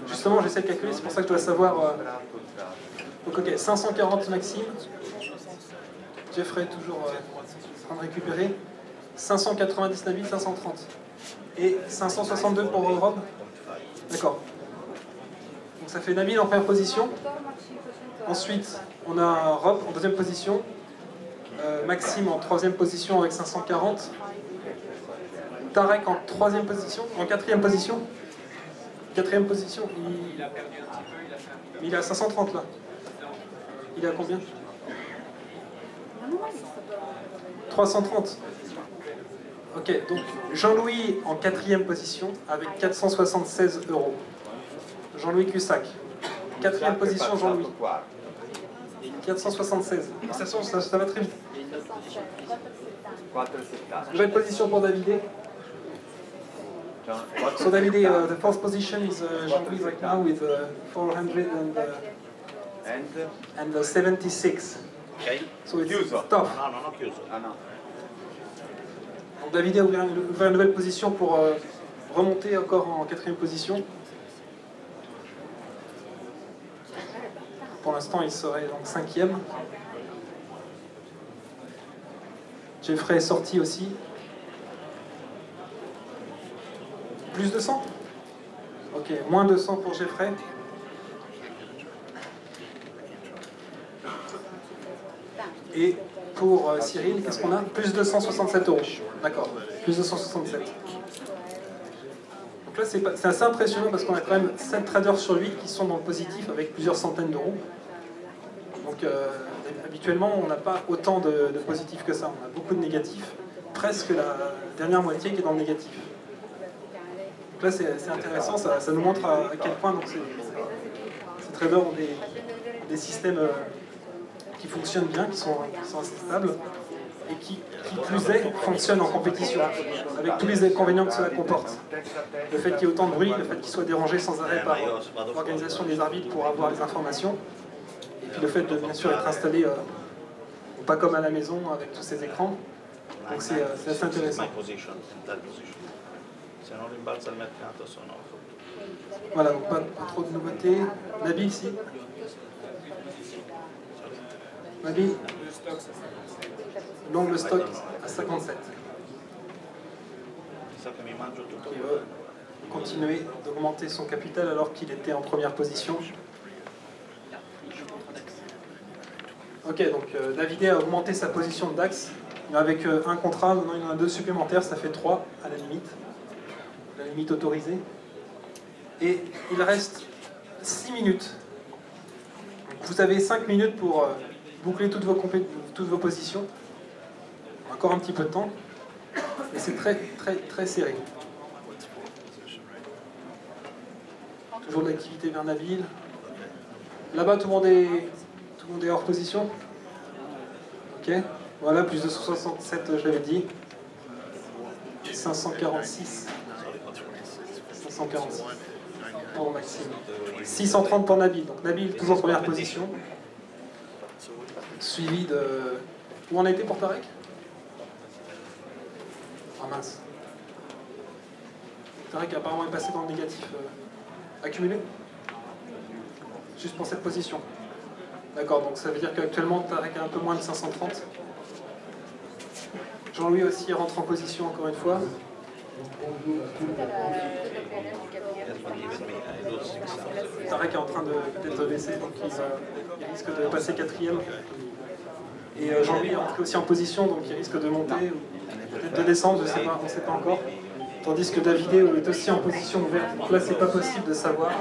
Justement, j'essaie de calculer, c'est pour ça que je dois savoir... Donc ok, 540 Maxime. Jeffrey toujours en train de récupérer. 590 Nabil, 530. Et 562 pour Rob. D'accord. Donc ça fait Nabil en première position. Ensuite, on a Rob en deuxième position. Maxime en troisième position avec 540. Tarek en troisième position, en quatrième position. Quatrième position, il a perdu un petit peu, il est à 530 là. Il est à combien? 330. Ok, donc Jean-Louis en quatrième position avec 476 €. Jean-Louis Cussac. Quatrième position, Jean-Louis. 476. Ça va très vite. Nouvelle position pour Davidé. So Davidé, the fourth position is Jean-Louis right now with 476. Ok. So it's Chiuso. tough. No, non ho chiuso. Ah no. Donc Davidé a ouvert une nouvelle position pour remonter encore en quatrième position. Pour l'instant, il serait donc cinquième. Jeffrey est sorti aussi. Plus de 100? Ok, moins de 100 pour Jeffrey. Et pour Cyril, qu'est-ce qu'on a? Plus de 167 €. D'accord, plus de 167. Donc là, c'est assez impressionnant parce qu'on a quand même 7 traders sur 8 qui sont dans le positif avec plusieurs centaines d'euros. Donc habituellement, on n'a pas autant de positifs que ça. On a beaucoup de négatifs. Presque la dernière moitié qui est dans le négatif. Donc là, c'est intéressant. Ça nous montre à quel point donc, ces traders ont des systèmes qui fonctionnent bien, qui sont assez stables et qui plus est, fonctionnent en compétition, avec tous les inconvénients que cela comporte. Le fait qu'il y ait autant de bruit, le fait qu'ils soient dérangés sans arrêt par l'organisation des arbitres pour avoir les informations, et puis le fait de bien sûr être installé, pas comme à la maison avec tous ces écrans. Donc c'est assez intéressant. Voilà, donc pas trop de nouveautés. Nabil ici. Nabil. Donc le stock à 57. Qui veut continuer d'augmenter son capital alors qu'il était en première position. Ok, donc Davidé a augmenté sa position de DAX. Avec un contrat, maintenant il en a 2 supplémentaires, ça fait 3 à la limite autorisée. Et il reste 6 minutes. Vous avez 5 minutes pour boucler toutes vos positions. Encore un petit peu de temps. Et c'est très très très serré. Toujours de l'activité vers Nabil. Là-bas, tout le monde est hors position. Ok. Voilà, plus de 167, je l'avais dit. 546. 546 pour Maxime. 630 pour Nabil. Donc Nabil, toujours première position. Suivi de... Où on a été pour Tarek? Ah mince. Tarek apparemment est passé dans le négatif accumulé. Juste pour cette position. D'accord, donc ça veut dire qu'actuellement Tarek a un peu moins de 530. Jean-Louis aussi rentre en position encore une fois. Tarek est en train d'être baissé, donc il risque de passer quatrième. Et Jean-Louis est entré aussi en position, donc il risque de monter, ou peut-être de descendre, on ne sait pas encore. Tandis que Davidé est aussi en position ouverte. Donc là, c'est pas possible de savoir,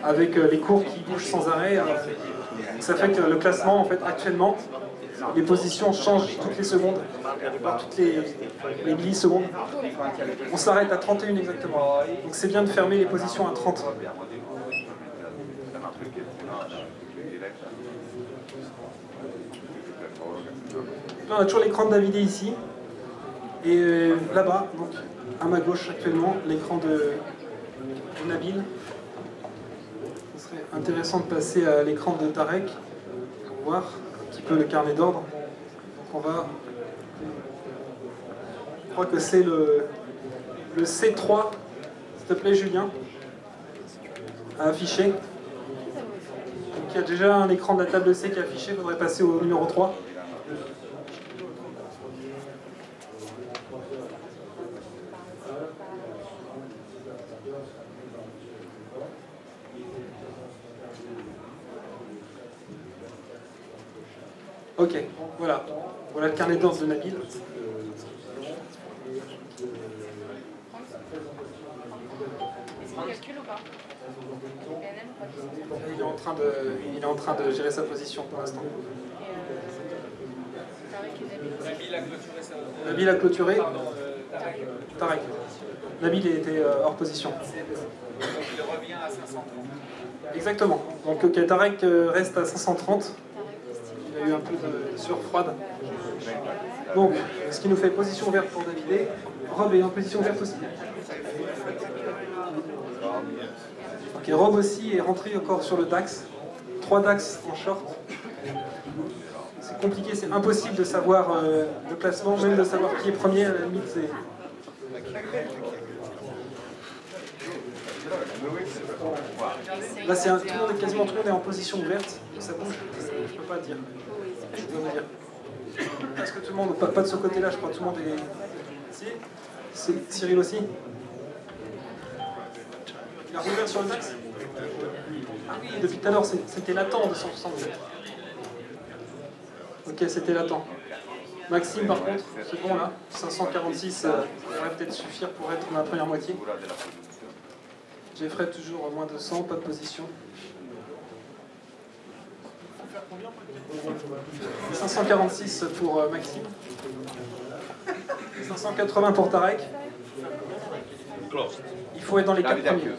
avec les cours qui bougent sans arrêt. Ça fait que le classement, en fait, actuellement, les positions changent toutes les secondes, toutes les millisecondes. On s'arrête à 31 exactement. Donc c'est bien de fermer les positions à 30. Là, on a toujours l'écran de Davidé ici. Et là-bas, donc à ma gauche actuellement, l'écran de Nabil. Ce serait intéressant de passer à l'écran de Tarek pour voir un petit peu le carnet d'ordre. Donc on va... Je crois que c'est le C3. S'il te plaît, Julien. à afficher. Donc il y a déjà un écran de la table C qui est affiché, il faudrait passer au numéro 3. Ok, voilà. Voilà le carnet d'ordre de Nabil. Il est en train de gérer sa position pour l'instant. Nabil a clôturé. Tarek. Nabil était hors position. Il revient à 530. Exactement. Donc ok, Tarek reste à 530. Il a eu un peu de sueur froide. Donc, ce qui nous fait position verte pour David. Rob est en position verte aussi. Ok, Rob aussi est rentré encore sur le DAX. 3 DAX en short. C'est compliqué, c'est impossible de savoir le classement, même de savoir qui est premier, à la limite c'est... Là, quasiment tout le monde est en position ouverte, ça bouge, je peux pas le dire. Je peux vous dire. Est-ce que tout le monde, pas de ce côté-là, je crois que tout le monde est... Si, c'est Cyril aussi. Il a rouvert sur le DAX. Ah oui, depuis tout à l'heure, c'était latent de 167. Ok, c'était latent. Maxime, par contre, c'est bon là. 546 pourrait peut-être suffire pour être dans la première moitié. Jeffrey toujours moins de 100, pas de position. 546 pour Maxime. 580 pour Tarek. Il faut être dans les 4 premiers.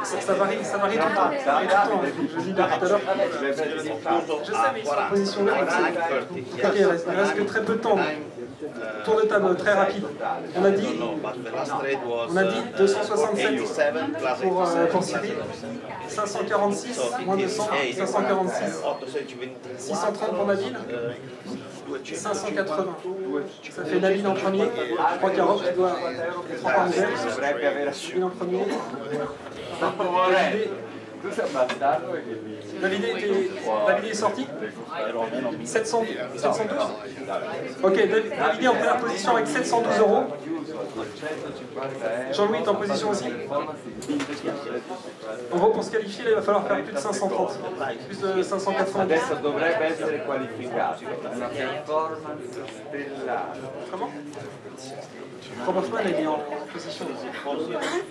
Ça varie tout le temps. Ça varie tout le temps. Je dis tout à l'heure. Je sais, mais ils sont en position là. Ok, il reste que très peu de temps. Tour de table très rapide. On a dit 267 pour Cyril, 546, moins de 100, 546, 630 pour Nabil, 580. Ça fait Nabil en premier. Je crois qu'Arof doit être en première. Nabil en premier. David est sorti. 712. Ok, David est en première position avec 712 €. Jean-Louis est en position aussi. En gros, pour se qualifier, là, il va falloir faire plus de 530. Plus de 590. Comment Robofman, il est en position.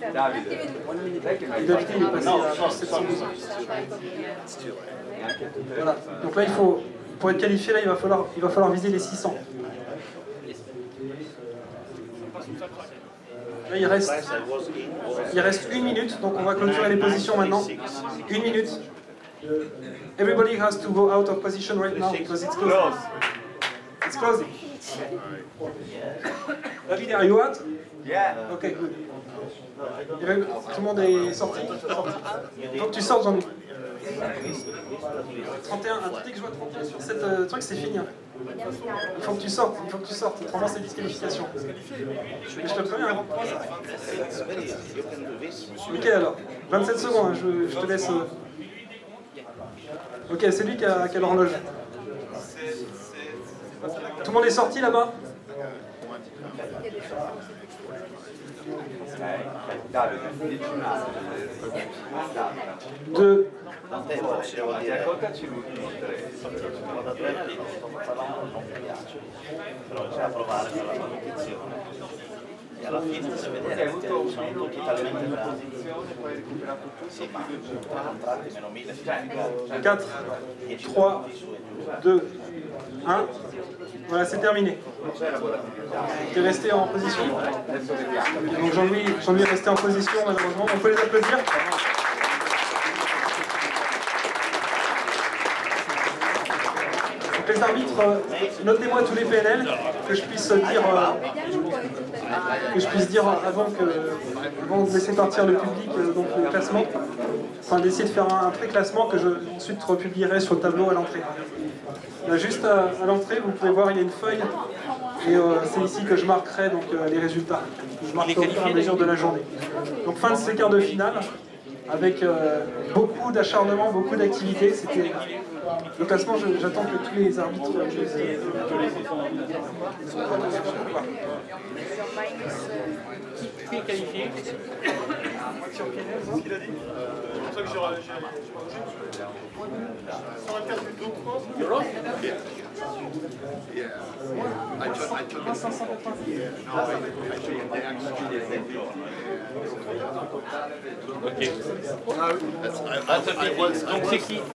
Et David, il est passé à 712. Voilà. Donc là, pour être qualifié, là, il va falloir viser les 600. Là, il reste 1 minute, donc on va clôturer les positions maintenant. 1 minute. Everybody has to go out of position right now because it's closing. It's closing. David, are you out? Yeah. Ok, good. Tout le monde est sorti. Il faut que tu sortes, Jean-Louis. 31, dès que je vois 31 sur cette truc, c'est fini. Il faut que tu sortes, autrement c'est disqualification. Mais je te préviens. Ok alors, 27 secondes, hein, je te laisse. Ok, c'est lui qui a l'horloge. Tout le monde est sorti là-bas? Deux. E alla fine se vedere sono tutti talmente bravi. Sì, ma contratti meno 1000. 4, 3, 2, 1. Voilà, c'est terminé. Tu es resté en position. Donc Jean-Louis est resté en position, malheureusement. On peut les applaudir. Donc les arbitres, notez-moi tous les PNL, que je puisse dire avant de laisser partir le public, donc le classement. Enfin, d'essayer de faire un pré-classement que je ensuite republierai sur le tableau à l'entrée. Là, juste à l'entrée, vous pouvez voir, il y a une feuille, et c'est ici que je marquerai donc, les résultats. Je marquerai au fur et à mesure de la journée. Donc fin de ces quarts de finale. avec beaucoup d'acharnement, beaucoup d'activité. C'était le classement. J'attends que tous les arbitres Qui est qualifié? Sur quel est ce qu'il a dit? C'est pour ça que j'ai pas bougé. 124 buts d'eau, quoi. Europe? Yeah. I took Ok. I was Donc c'est qui?